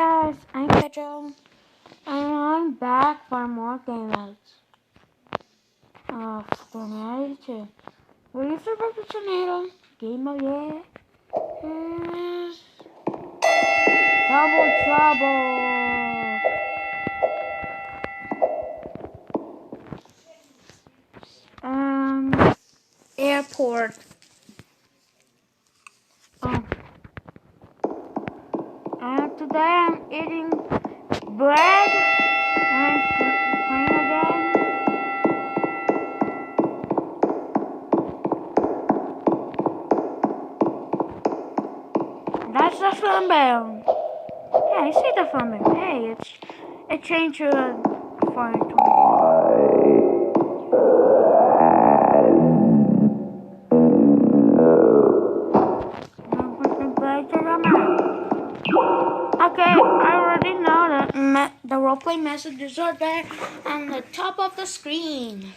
guys, I'm Pedro, and I'm back for more Gamemodes. Tornado 2. Will you survive the tornado? Game mode, yeah. Here's Double Trouble. Airport. And today I'm eating bread. And I'm playing again. That's the phone bell. Yeah, I see the phone bell. Hey, it changed to a foreign tone. Okay, I already know that the roleplay messages are there on the top of the screen.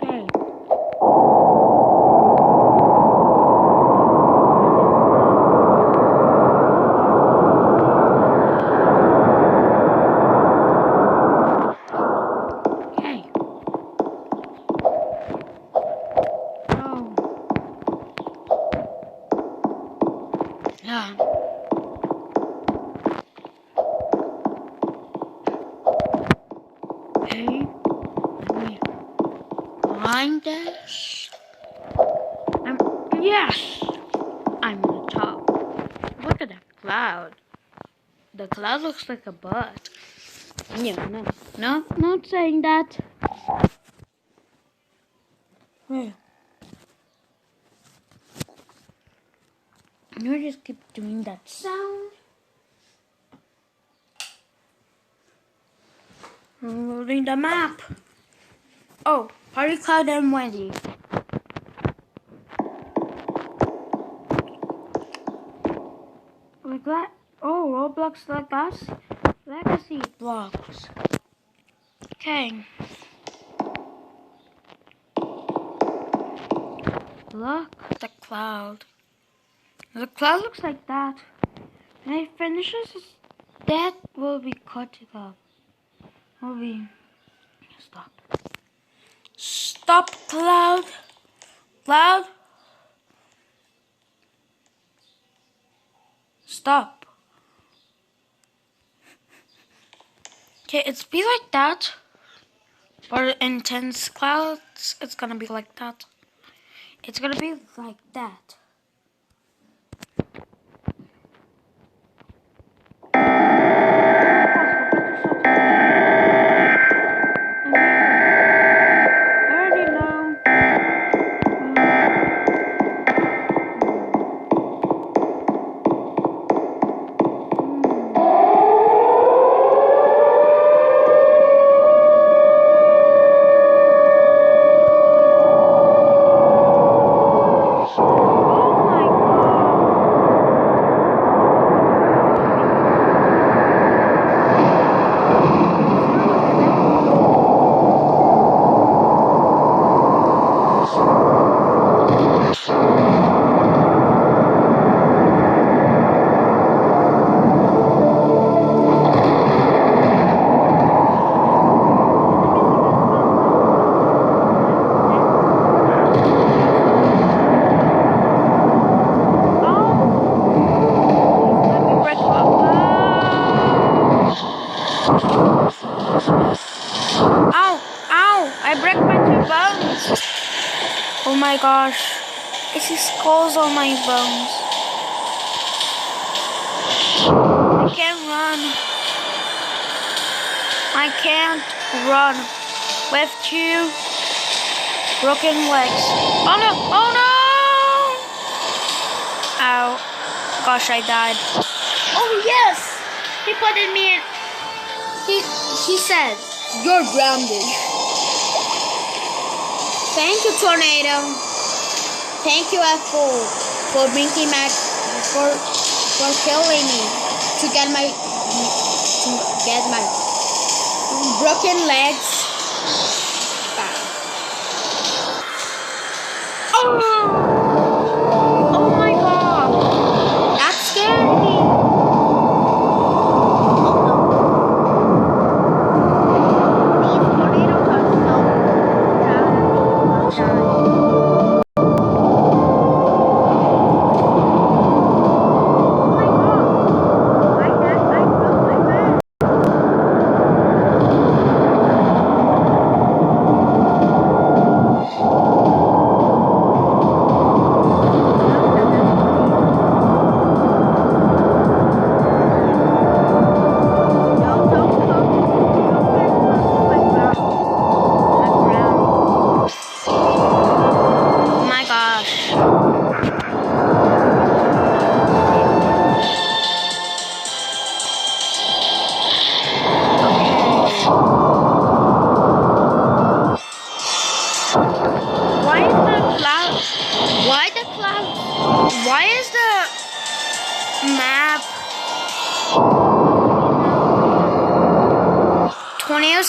Okay. Yeah. Okay. Let me find this. Yes! I'm on the top. Look at that cloud. The cloud looks like a butt. Yeah, no, not saying that. Yeah. You just keep doing that sound. I'm loading the map. Oh, Party Cloud and Wendy. Like that. Oh, Roblox like us. Legacy blocks. Okay. Look at the cloud. The cloud looks like that. When it finishes, that will be cut it up. Will be stop. Stop, cloud. Cloud. Stop. Okay, it's be like that. For intense clouds, it's gonna be like that. It's gonna be like that. I break my 2 bones. Oh my gosh. I see skulls on my bones. I can't run. I can't run with 2 broken legs. Oh no! Oh no! Ow. Gosh, I died. Oh yes! He put in me in. He said, "You're grounded." Thank you, Tornado. Thank you, Apple, for bringing back, for killing me to get my broken legs back.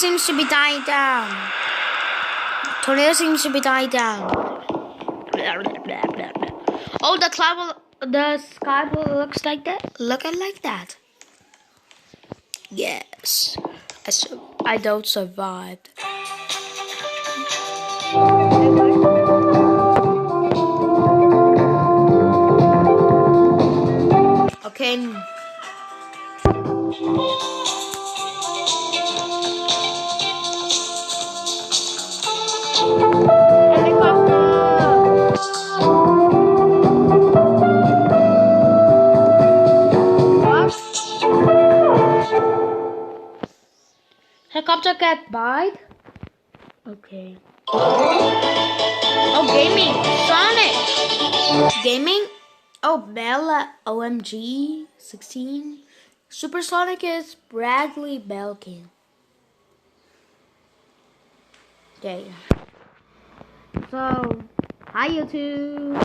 seems to be dying down. Tornado seems to be dying down. Oh, the sky looks like that. Looking like that. Yes, I don't survived. Okay. Helicopter get bite? Okay. Oh, gaming. Sonic. Gaming? Oh, Bella. OMG. 16. Supersonic is Bradley Belkin. Okay. So, hi YouTube.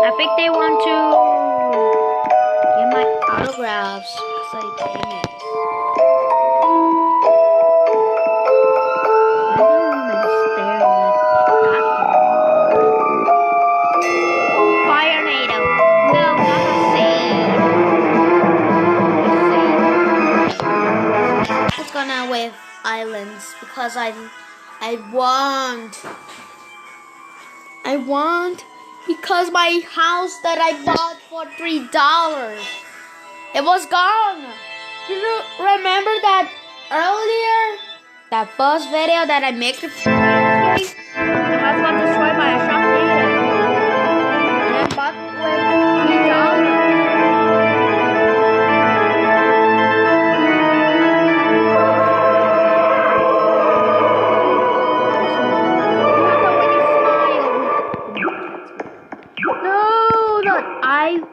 I think they want to get my autographs because I game it. With islands because I want because my house that I bought for $3 it was gone. Do you remember that earlier that first video that I made? The house got destroyed by a tornado and I bought with $3.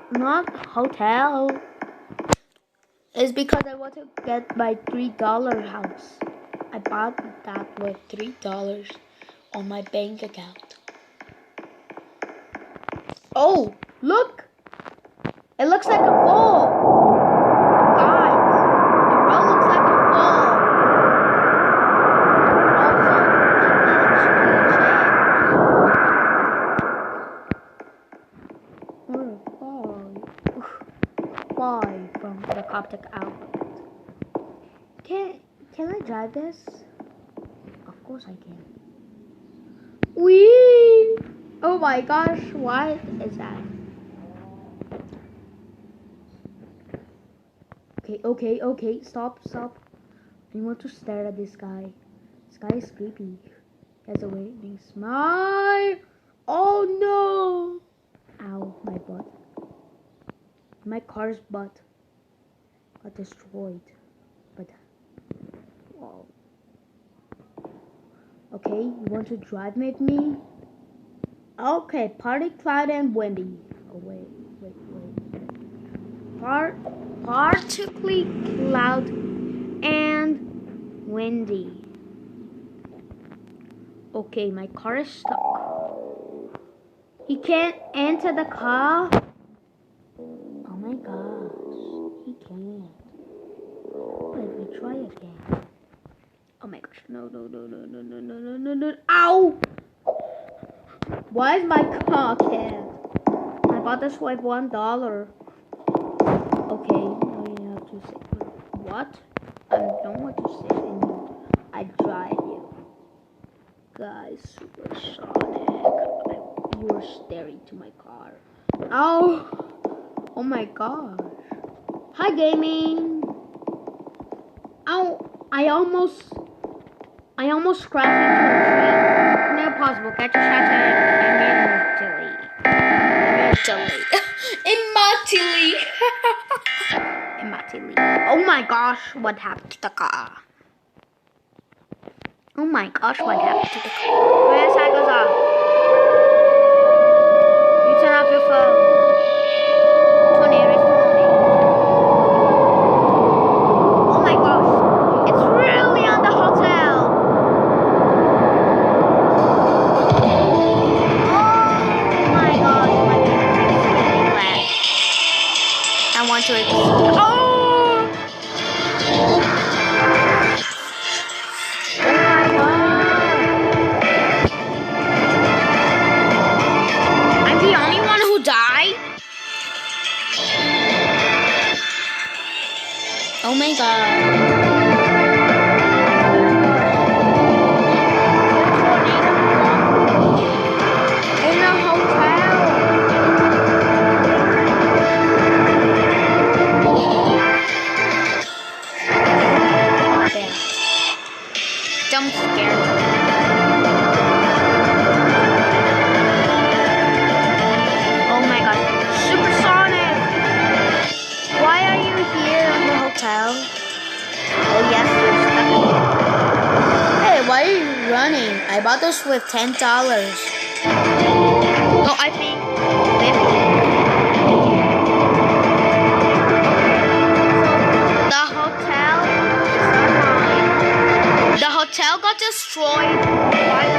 Not hotel. It's because I want to get my $3 house. I bought that with $3 on my bank account. Oh, look! It looks like a fall. Guys, it really looks like a fall. From the Coptic alphabet. Can I drive this? Of course I can. Whee! Oh my gosh, what is that? Okay, stop. I want to stare at this guy. This guy is creepy. There's a waving smile. Oh no! Ow, my butt. My car's butt got destroyed, but wow. Okay, you want to drive with me? Okay, partly cloud and windy. Oh wait. Partly cloud and windy. Okay, my car is stuck. He can't enter the car. Oh my gosh, he can't. Let me try again. Oh my gosh, no. Ow! Why is my car can't? I bought this with $1. Okay, now you have to say what? I don't know what to say anymore. I drive you. Guys, supersonic. You are staring to my car. Ow! Oh my gosh. Hi gaming. Ow, I almost crashed into a tree. No possible. Catch a shot immediately. Oh my gosh, what happened to the car? Oh my gosh, what happened to the car? Where's that goes off? You turn off your phone. Tornado is forming. Oh my gosh, it's really on the hotel. Oh my gosh, my leg. I want to. Oh! my god. In a hotel. There. Jump scare. Oh my god. Supersonic! Why are you here in the hotel? Oh yes, you're stuck here. Hey, why are you running? I bought this with $10. No, I think 50. So the hotel is not mine. The hotel got destroyed by the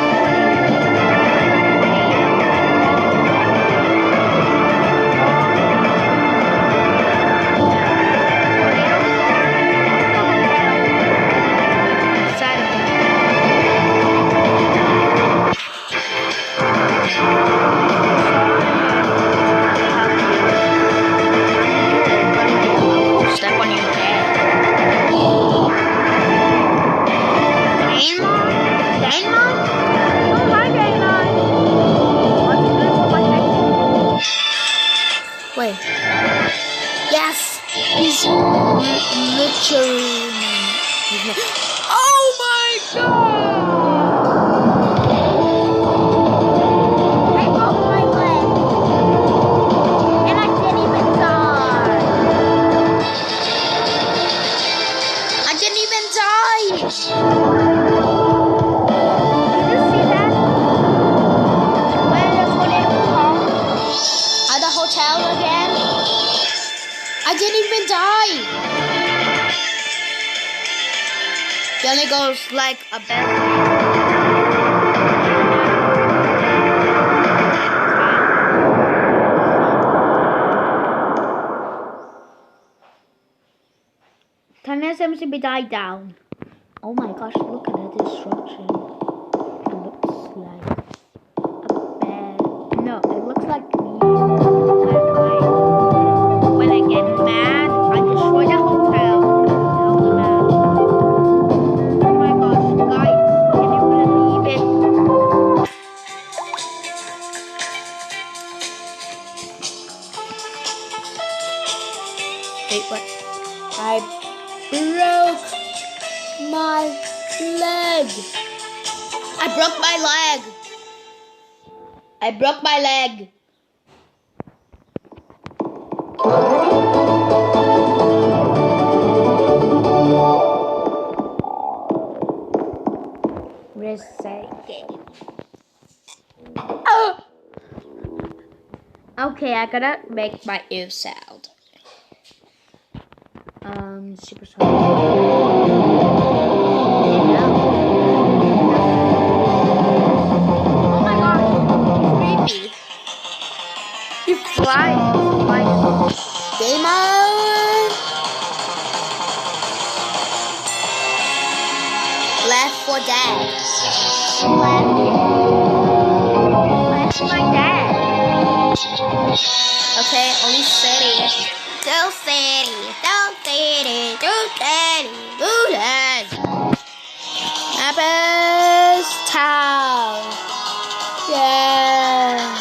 step on your head. Damon? Oh, hi, Damon. What's good for my face? Wait. Yes! He's literally... Oh my god! I broke my leg. And I didn't even die. I didn't even die! Did you see that? When the tornado comes at the hotel again? I didn't even die! It only goes like a bed. Tanya seems to be died down. Oh my gosh, look at that destruction. It looks like a bed. No, it looks like me. When I get mad, I destroy the hotel. Oh my gosh, guys, can you believe it? Wait, what? I broke my leg. I broke my leg. I broke my leg. Reset game. Oh! Okay, I gotta make my ear sound. Super sorry. Oh my god, he's creepy. He's flying. Gamemodes. Left for dead. Left my dad. Okay, only city. Do city. Apple's Town. Yeah.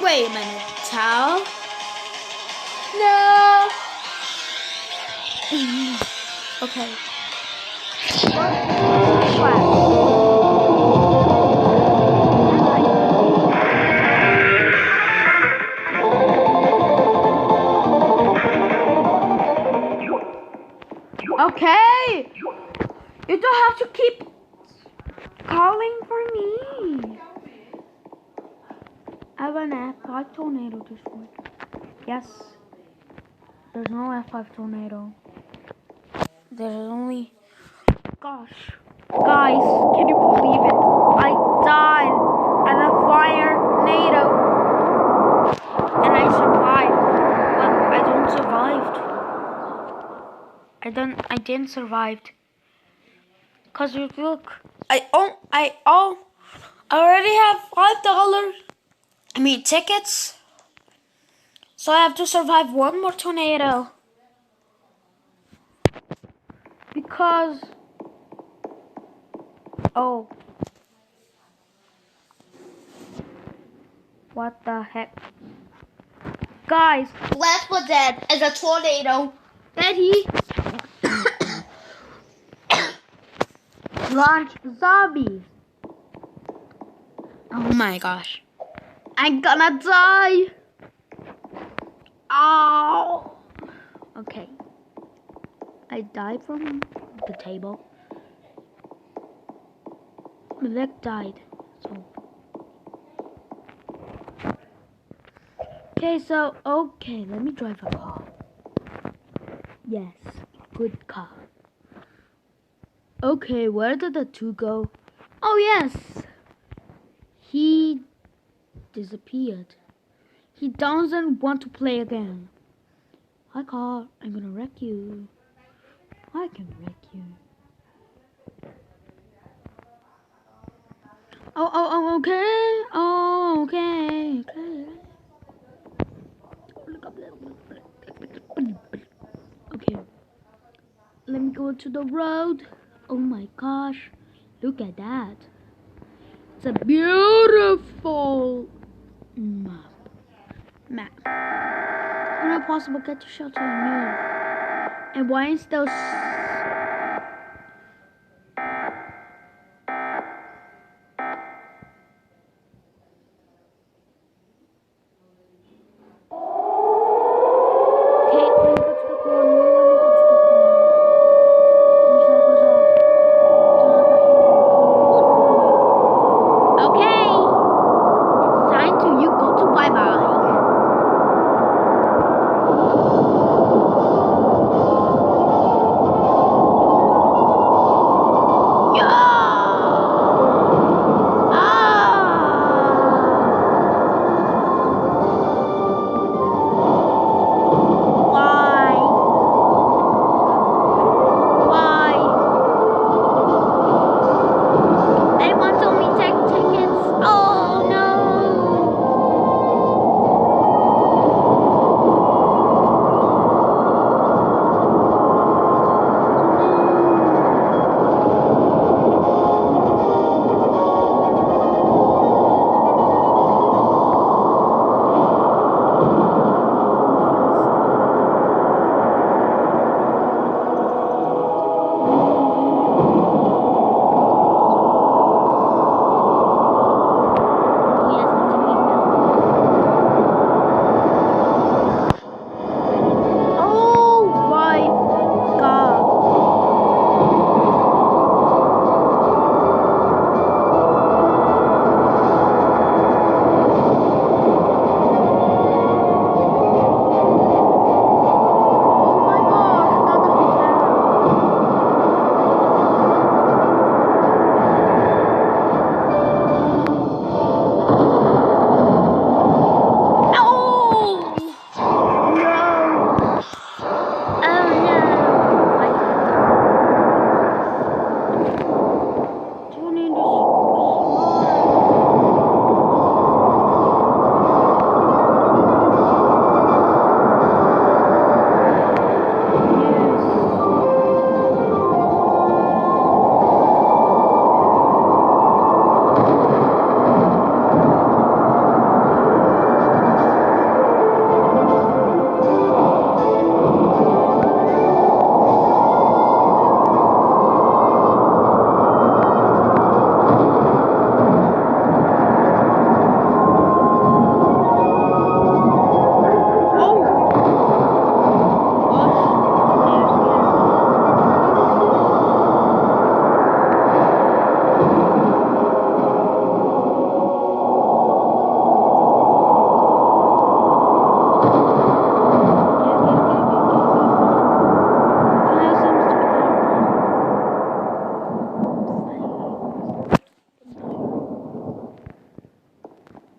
Wait a minute. Town? No. Okay. Okay. You don't have to keep calling for me. I have an F5 tornado destroyed. Yes. There's no F5 tornado. There's only... Gosh. Guys, can you believe it? I died at a fire tornado. And I survived. Well, I don't survived. I didn't survive. Cause you look, I already have $5. Tickets. So I have to survive one more tornado. Cause oh, what the heck, guys? Left for dead as a tornado. Then he launched zombies. Oh my gosh, I'm gonna die. Oh, okay. I died from the table. My leg died. So okay, let me drive a car. Yes, good car. Okay, where did the two go? Oh yes, he disappeared. He doesn't want to play again. Hi car, I'm gonna wreck you. I can wreck you. Okay. Oh, okay. Okay. Let me go to the road. Oh my gosh. Look at that. It's a beautiful map. Not possible get to shelter and move. And why is those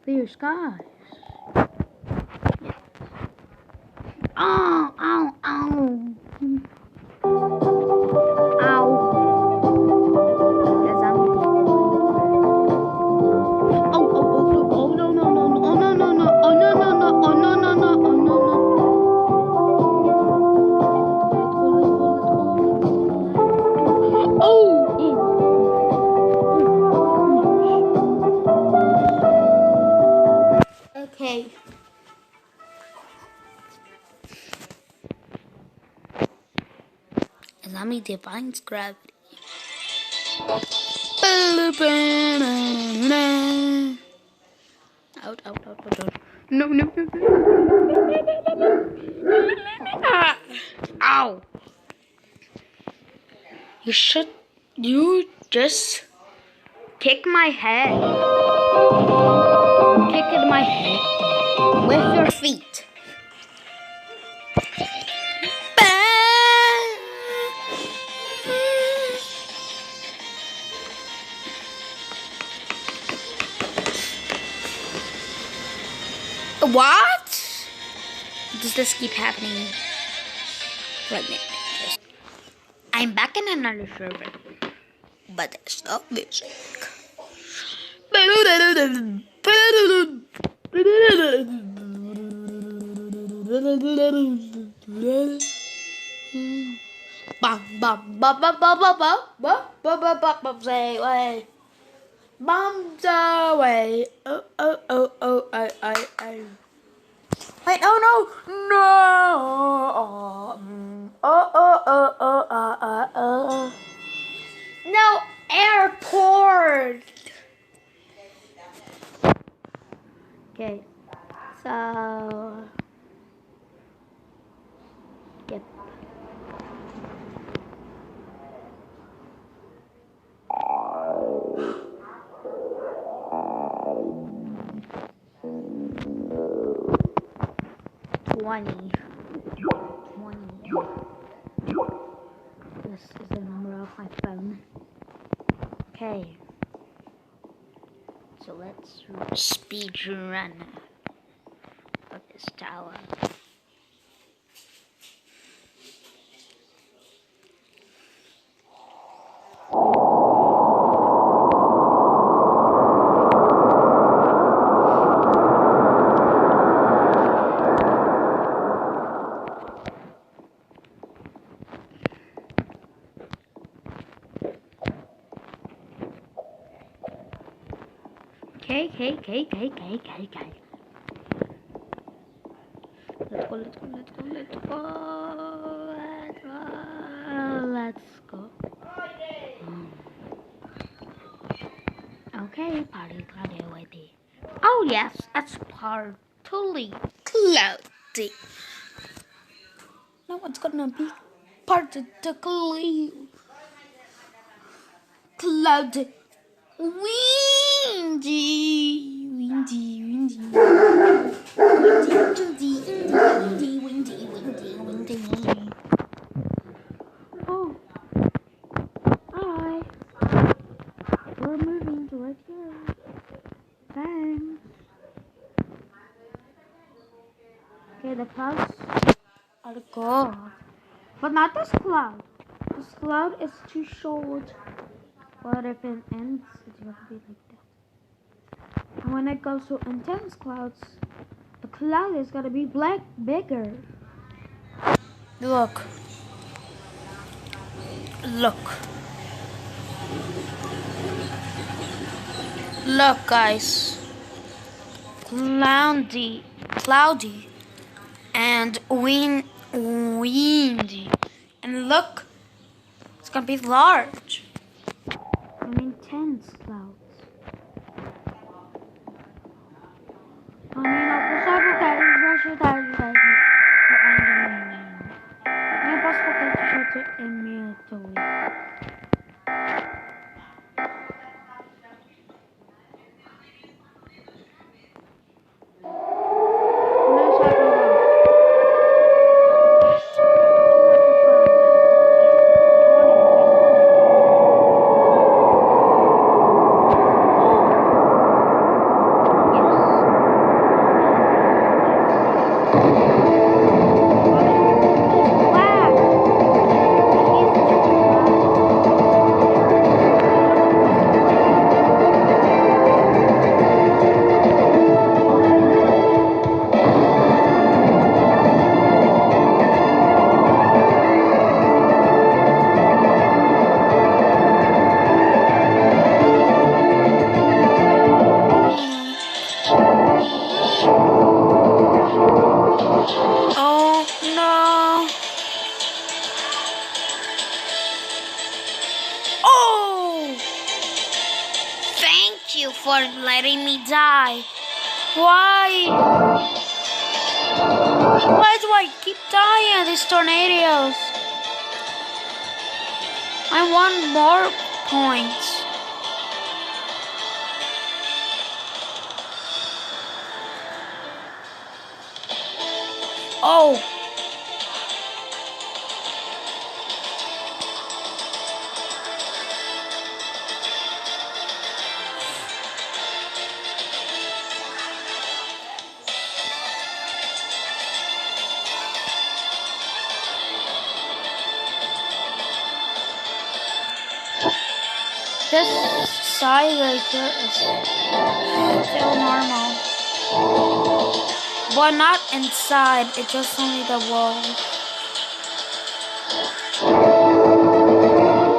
clear skies? Ow, ow, ow. Ow. Yes, I'm oh, no, no, no, no, oh, no, no, no, oh, no, no, no, oh, no, no, no, oh, no, no. gravity defines gravity. Out. No. Ow. You just kick my head. Kick in my head with your feet. What? Does this keep happening? Right now. I'm back in another server, but there's no music. Say away. Bombs away. Oh. Wait, oh no! No airport! Okay, so... Yep. Twenty. This is the number of my phone. Okay. So let's speed run of this tower. Okay. Let's go. Okay, party cloudy. Oh yes, that's totally cloudy. Now it's gonna be particularly cloudy. Windy. Oh, hi. We're moving to right here. Thanks. Okay, the clouds are gone. But not this cloud. This cloud is too short. But if it ends, it's going to be like that. And when it goes to intense clouds, the cloud is going to be bigger. Look, guys. Cloudy, and windy. And look, it's going to be large. And intense clouds. Immediately. for letting me die. Why? Why do I keep dying at these tornadoes? I want more points. Oh. This side right here is still normal. But not inside, it's just only the wall.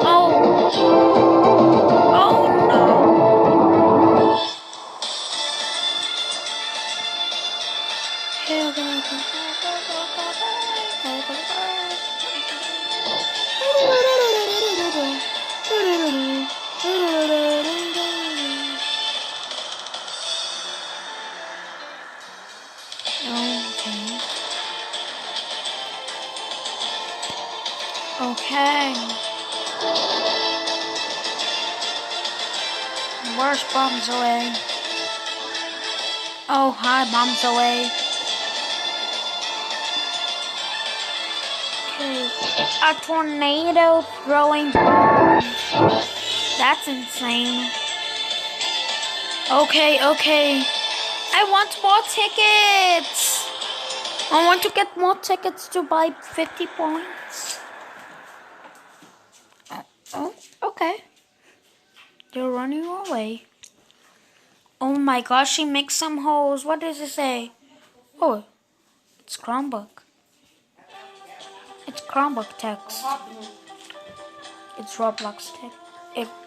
Oh! Oh no! Okay. Where's bombs away? Oh, hi, bombs away. Okay. A tornado throwing bombs. That's insane. Okay. I want more tickets. I want to get more tickets to buy 50 points. Oh, okay. They're running away. Oh my gosh, she makes some holes. What does it say? Oh, it's Chromebook. It's Chromebook text. It's Roblox text.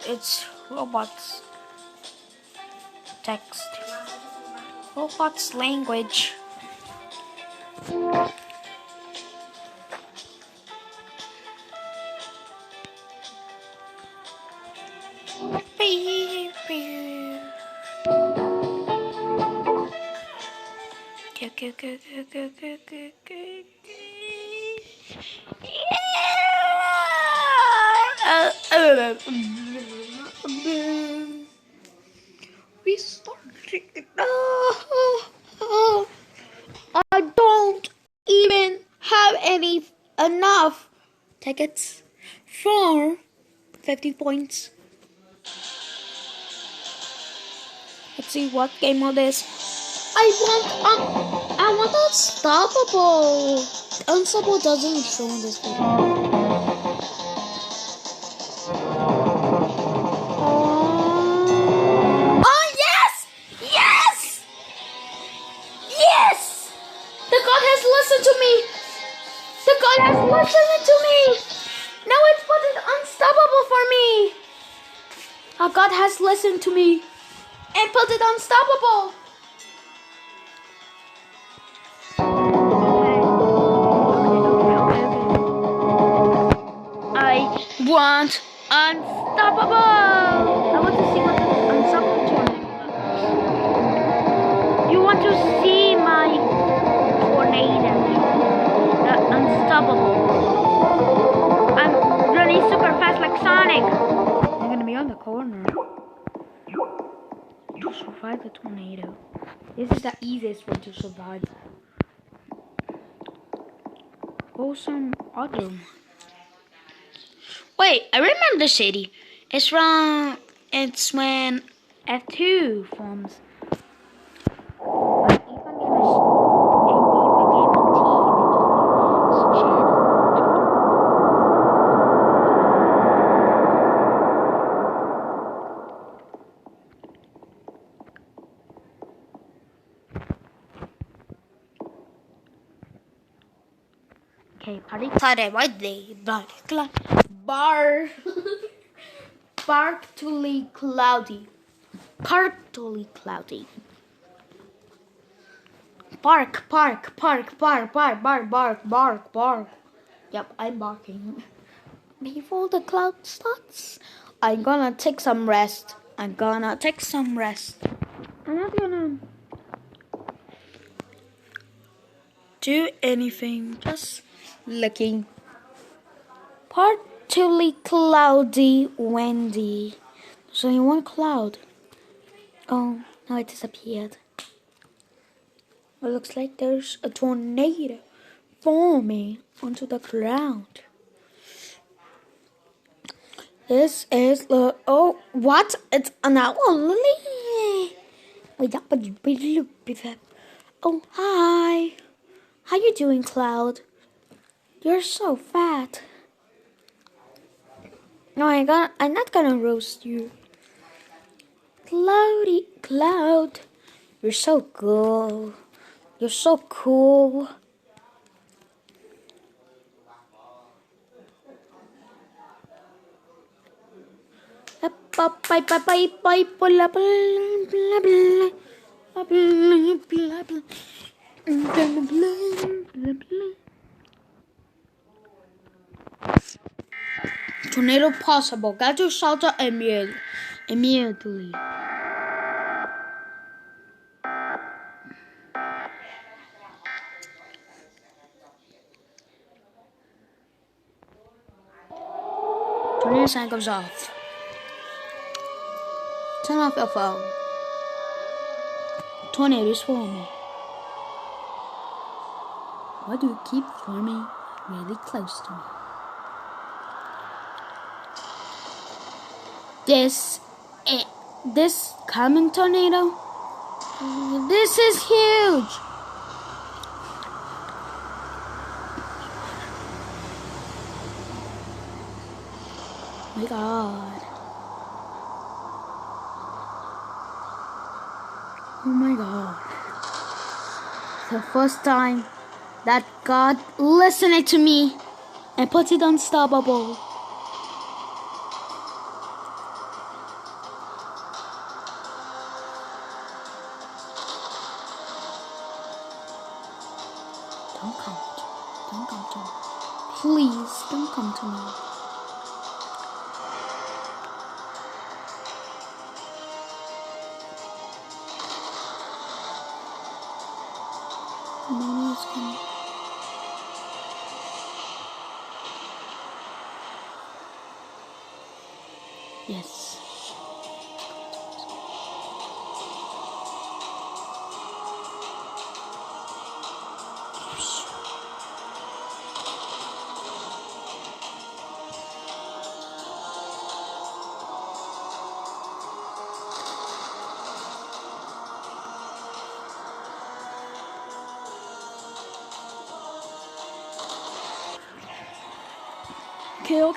It's Roblox text. Roblox language. We started. I don't even have enough tickets for 50 points. Let's see what game mode is. I want Unstoppable. Unstoppable doesn't show in this video. Oh yes! Yes! Yes! The God has listened to me. The God has listened to me. Now it's put it unstoppable for me. God has listened to me and put it unstoppable. I want unstoppable. I want to see what the unstoppable tornado looks. You want to see my tornado? The unstoppable. I'm running super fast like Sonic. I'm gonna be on the corner to survive the tornado. This is the easiest way to survive. Go some other. Wait, I remember the city. It's when F2 forms. Okay, party Friday, birthday, partly cloudy. Partly cloudy. Bark. Yep, I'm barking. Before the cloud starts, I'm gonna take some rest. I'm gonna take some rest. I'm not gonna do anything, just looking. Partly cloudy, windy. There's only one cloud. Oh, now it disappeared. It looks like there's a tornado forming onto the ground. This is the... Oh, what? It's an owl. Oh, hi. How you doing, Cloud? You're so fat. No, I'm not gonna roast you. Cloud. You're so cool. You're so cool. Tornado possible. Got to shelter immediately. Tornado sign goes off. Turn off your phone. Tornado is forming. Why do you keep forming really close to me? This coming tornado. This is huge. Oh my God. Oh my God. The first time that God listened to me and put it unstoppable. Don't come to me. Please, don't come to me. Mommy is coming. Yes.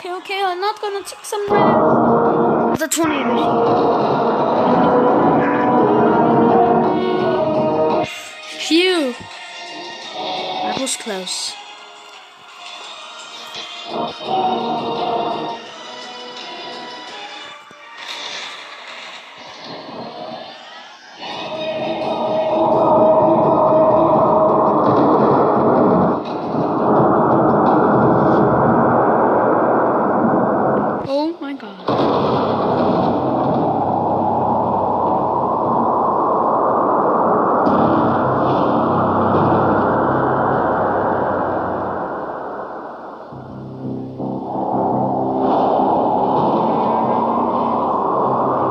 Okay. I'm not gonna take some rest. The tornado. Phew. That was close. Oh my God.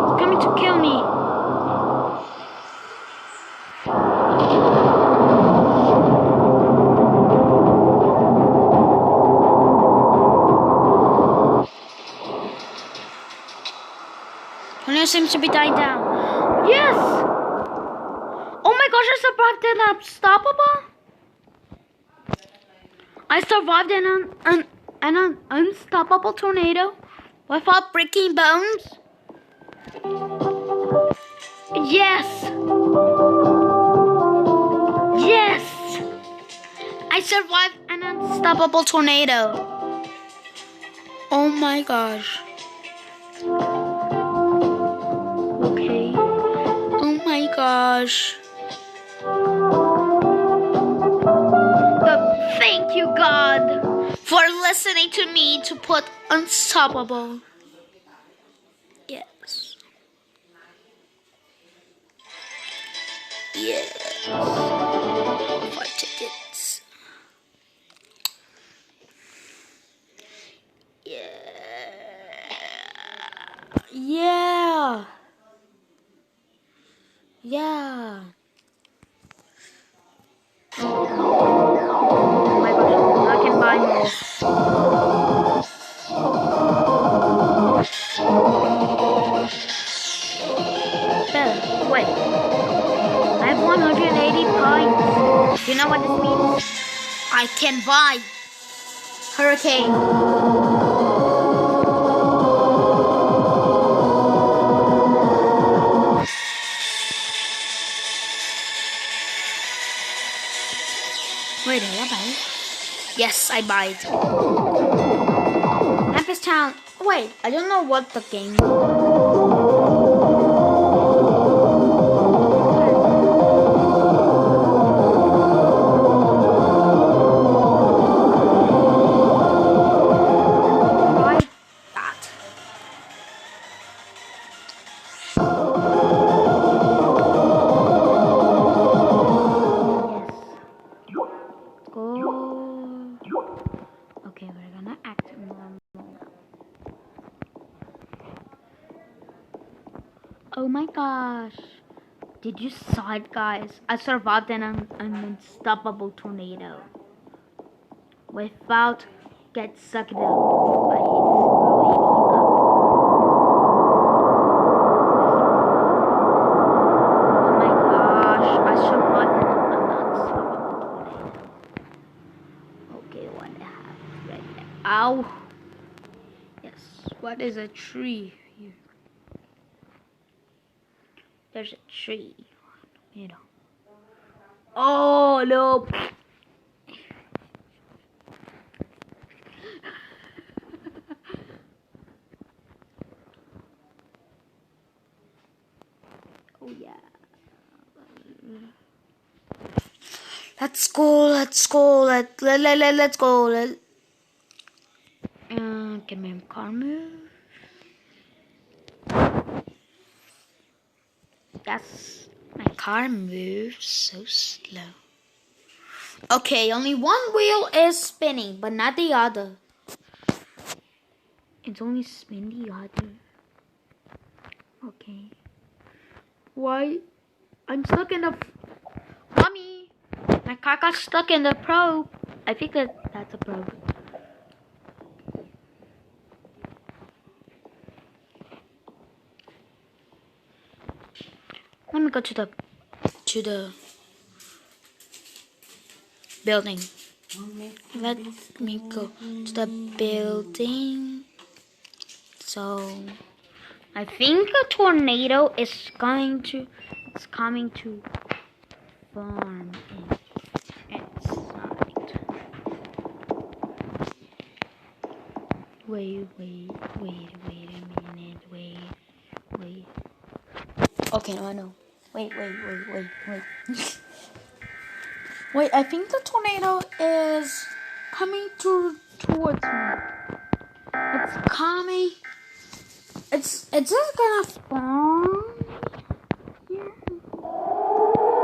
It's coming to kill me. Tornado seems to be dying down. Yes! Oh my gosh, I survived an unstoppable. I survived an unstoppable tornado without breaking bones. Yes! Yes! I survived an unstoppable tornado. Oh my gosh. Okay. Oh my gosh. But thank you, God, for listening to me to put unstoppable. Yes. Yes. 5 tickets. Yeah. Yeah. Oh my gosh, I can buy more. Bella, wait. I have 180 points. You know what this means? I can buy Hurricane. Wait, did I buy it? Yes, I buy it. Campus Town. Wait, I don't know what the game. Right, that. Yes. Go. Okay, we're gonna act normal. Oh my gosh. Did you saw it, guys? I survived an unstoppable tornado without get sucked up by his throwing me up. Oh my gosh, I survived an unstoppable tornado. Okay, what happened right there? Ow! Yes, what is a tree here? There's a tree, you know. Oh no! Oh yeah. Let's go. Let's go. Let's go. Can my car move? Yes, my car moves so slow. Okay, only one wheel is spinning, but not the other. It's only spinning the other. Okay. Why? I'm stuck in the... Mommy! My car got stuck in the probe. I think that's a probe. Let me go to the building. Let me go to the building. So I think a tornado is coming to farm inside. Wait a minute. Wait. Okay, no, I know. Wait. Wait, I think the tornado is coming towards me. It's coming. It's just gonna spawn here.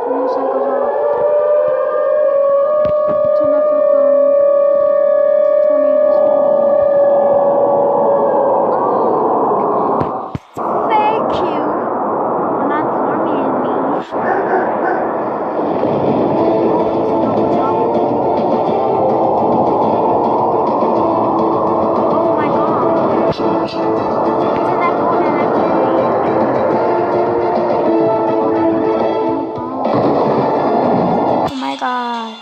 Motorcycles are off. Turn off your phone. Tornado's falling. Thank you for not farming me. Oh my god. It's in that phone and I'm oh my god.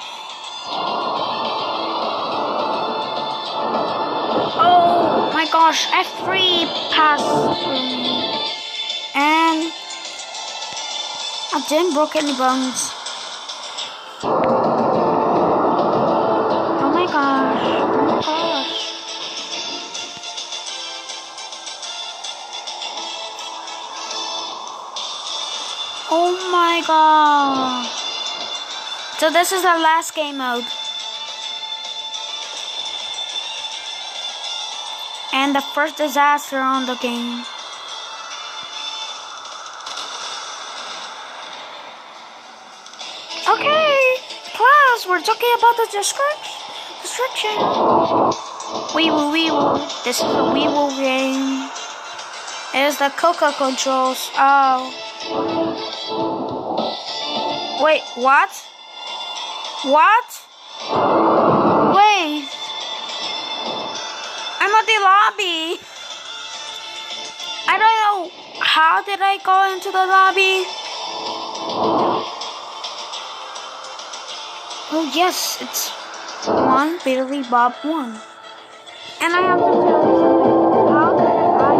Oh my gosh, F3 passed through me. And I didn't broke any bones. Oh my gosh. Oh my god. So this is our last game mode. And the first disaster on the game. Okay, class, we're talking about the destruction. Wee woo. This is a wee woo game. It's the Coca controls. Oh. Wait, what? What? Wait. I'm at the lobby. I don't know. How did I go into the lobby? Oh yes, it's 1 Billy Bob 1. And I have to tell you something. How did I the lobby?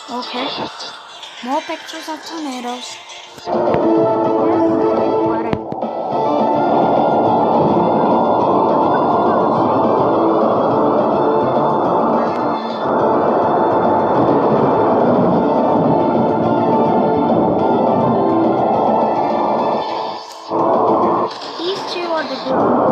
Okay. More pictures of tornadoes. These two are the group.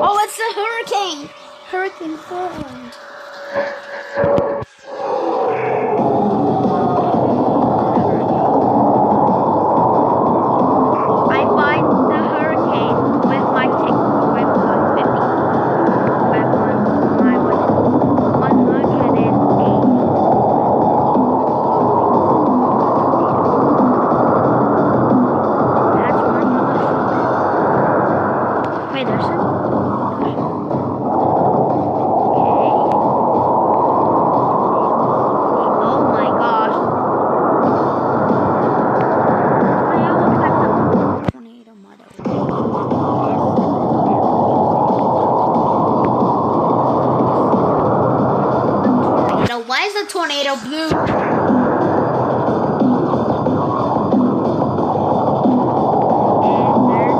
Oh, it's a hurricane! Hurricane forward. I fight the hurricane with my tick with 50. My 108. That's one solution. Wait, there's some. Why is the tornado blue? And there's a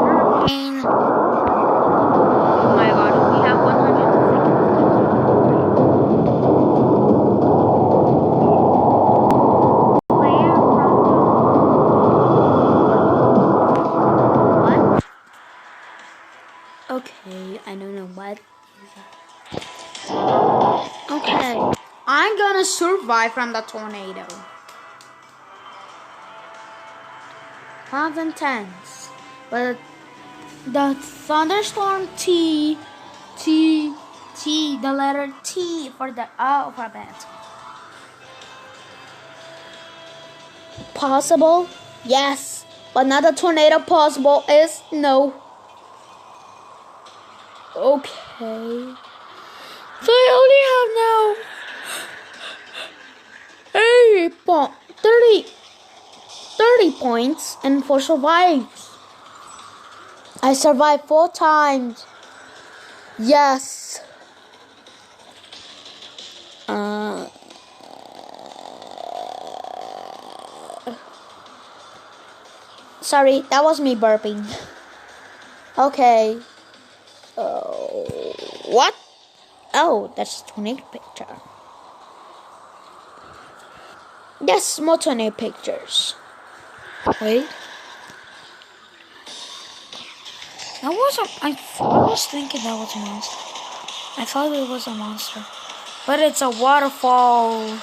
hurricane. Oh my gosh, we have 100 seconds. What? Okay, I don't know what is that. Okay, I'm gonna survive from the tornado. Clouds and tents, but the thunderstorm the letter T for the alphabet. Possible? Yes, but not a tornado. Possible is no. Okay. So I only have now 30 points and 4 survives. I survived 4 times. Yes. Sorry, that was me burping. Okay. What? Oh, that's a tornado picture. Yes, more tornado pictures. Wait. I was thinking that was a monster. I thought it was a monster. But it's a waterfall.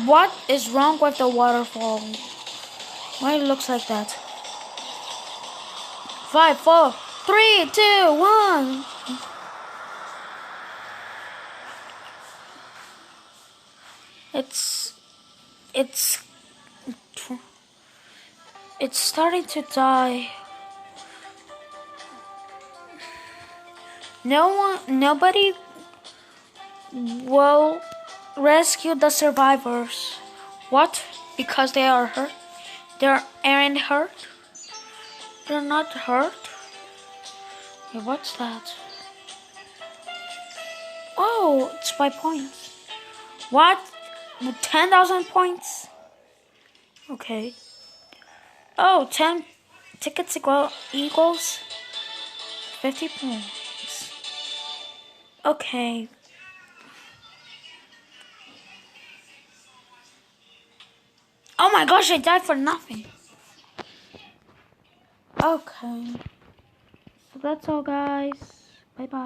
What is wrong with the waterfall? Why it looks like that? 5, 4, 3, 2, 1. It's starting to die. Nobody will rescue the survivors. What? Because they are hurt? They aren't hurt? They're not hurt? Hey, what's that? Oh, it's by points. What? 10,000 points? Okay. Oh, 10 tickets equals 50 points. Okay. Oh my gosh, I died for nothing. Okay. So that's all, guys. Bye bye.